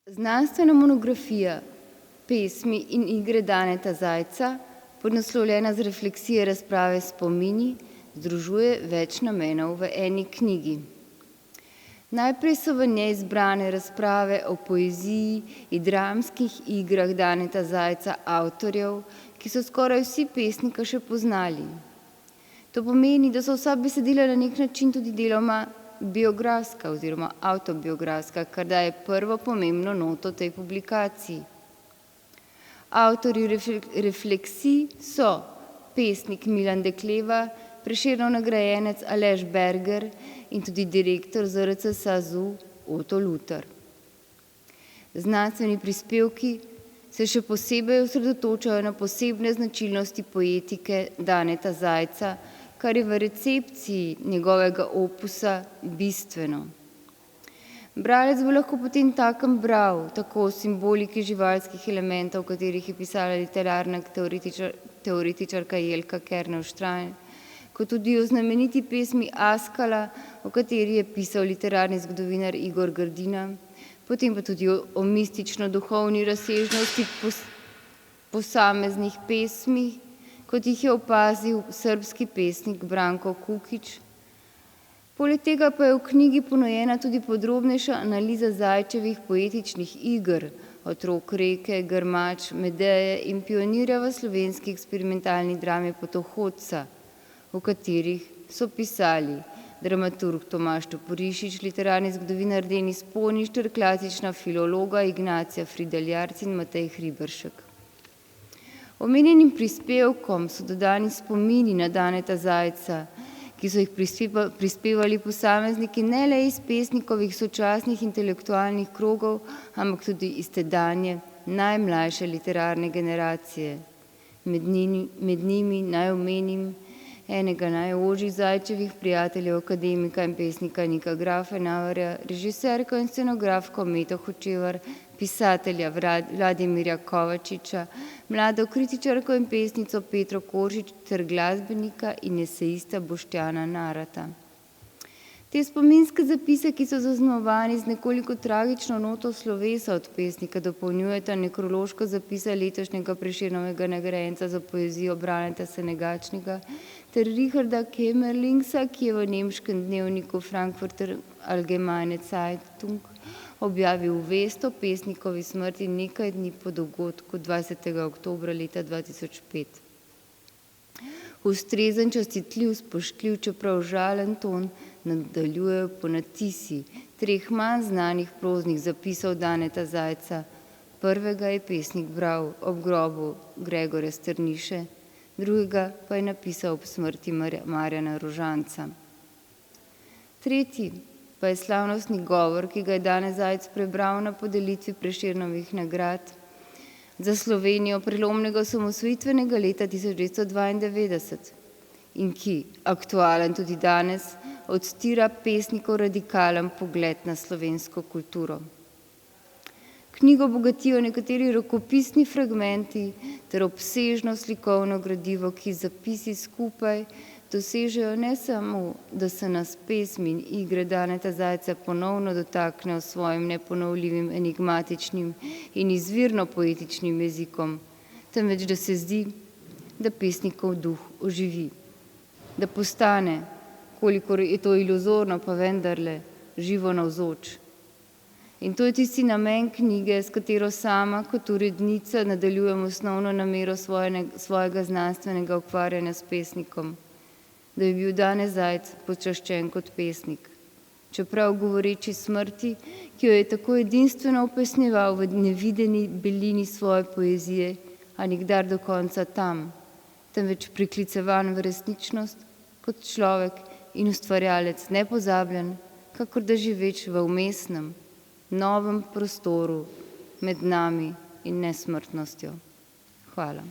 Znanstvena monografija Pesmi in igre Daneta Zajca, podnaslovljena z refleksije razprave Spomini, združuje več namenov v eni knjigi. Najprej so v njej zbrane razprave o poeziji in dramskih igrah Daneta Zajca avtorjev, ki so skoraj vsi pesnika še poznali. To pomeni, da so vsa besedila na nek način tudi deloma biografska oziroma avtobiografska, kar daje prvo pomembno noto tej publikaciji. Avtorji refleksij so pesnik Milan Dekleva, Prešernov nagrajenec Aleš Berger in tudi direktor ZRC SAZU Oto Lutar. Znanstveni prispevki se še posebej osredotočajo na posebne značilnosti poetike Daneta Zajca, kar je v recepciji njegovega opusa bistveno. Bralec bo lahko potem takem bral tako o simboliki živalskih elementov, v katerih je pisala literarna teoretičarka Jelka Kernevštrajn, kot tudi o znameniti pesmi Askala, o kateri je pisal literarni zgodovinar Igor Grdina, potem pa tudi o mistično-duhovni razsežnosti posameznih pesmi, kot jih je opazil srbski pesnik Branko Kukić. Poleg tega pa je v knjigi ponujena tudi podrobnejša analiza Zajčevih poetičnih iger, Otrok reke, Grmač, Medeje in pionirja v slovenski eksperimentalni drami Potohodca, v katerih so pisali dramaturg Tomaž Toporišič, literarni zgodovinar Denis Poniš ter klasična filologa Ignacija Fridel Jarc in Matej Hriberšek. Omenjenim prispevkom so dodani spomini na Daneta Zajca, ki so jih prispevali posamezniki ne le iz pesnikovih sočasnih intelektualnih krogov, ampak tudi iz tedanje najmlajše literarne generacije. Med njimi naj omenim enega najožjih Zajčevih prijateljev, akademika in pesnika Nika Grafenauerja, režiserko in scenografko Meto Hočevar, pisatelja Vladimirja Kovačiča, mlado kritičarko in pesnico Petro Koržič ter glasbenika in esejista Boštjana Narata. Te spominske zapise, ki so zaznamovani z nekoliko tragično noto slovesa od pesnika, dopolnjujeta nekrološko zapisa letošnjega Prešernovega nagrajenca za poezijo Braneta Senegačnega ter Richarda Kamerlingsa, ki je v nemškem dnevniku Frankfurter Allgemeine Zeitung objavil vest o pesnikovi smrti nekaj dni po dogodku 20. oktobra leta 2005. Ustrezen, častitljiv, spoštljiv, čeprav žalen ton nadaljujejo ponatisi treh manj znanih proznih zapisov Daneta Zajca. Prvega je pesnik bral ob grobu Gregorja Strniše, drugega pa je napisal ob smrti Marjana Rožanca. Tretji pa je slavnostni govor, ki ga je Daneta Zajc prebral na podelitvi Prešernovih nagrad za Slovenijo prelomnega osamosvojitvenega leta 1992 in ki, aktualen tudi danes, odstira pesnikov radikalen pogled na slovensko kulturo. Knjigo bogatijo nekateri rokopisni fragmenti ter obsežno slikovno gradivo, ki zapisi skupaj dosežejo ne samo, da se nas pesmi in igre Daneta Zajca ponovno dotaknejo s svojim neponovljivim, enigmatičnim in izvirno poetičnim jezikom, temveč da se zdi, da pesnikov duh oživi, da postane, kolikor je to iluzorno, pa vendarle živo navzoč. In to je tisti namen knjige, s katero sama kot urednica nadaljujem osnovno namero svojega znanstvenega ukvarjanja s pesnikom, da je bil Daneta Zajc počaščen kot pesnik. Čeprav govoreči smrti, ki jo je tako edinstveno opesnjeval v nevideni belini svoje poezije, a nikdar do konca tam, temveč priklicevan v resničnost kot človek in ustvarjalec nepozabljen, kakor da živeč v vmesnem, novem prostoru med nami in nesmrtnostjo. Hvala.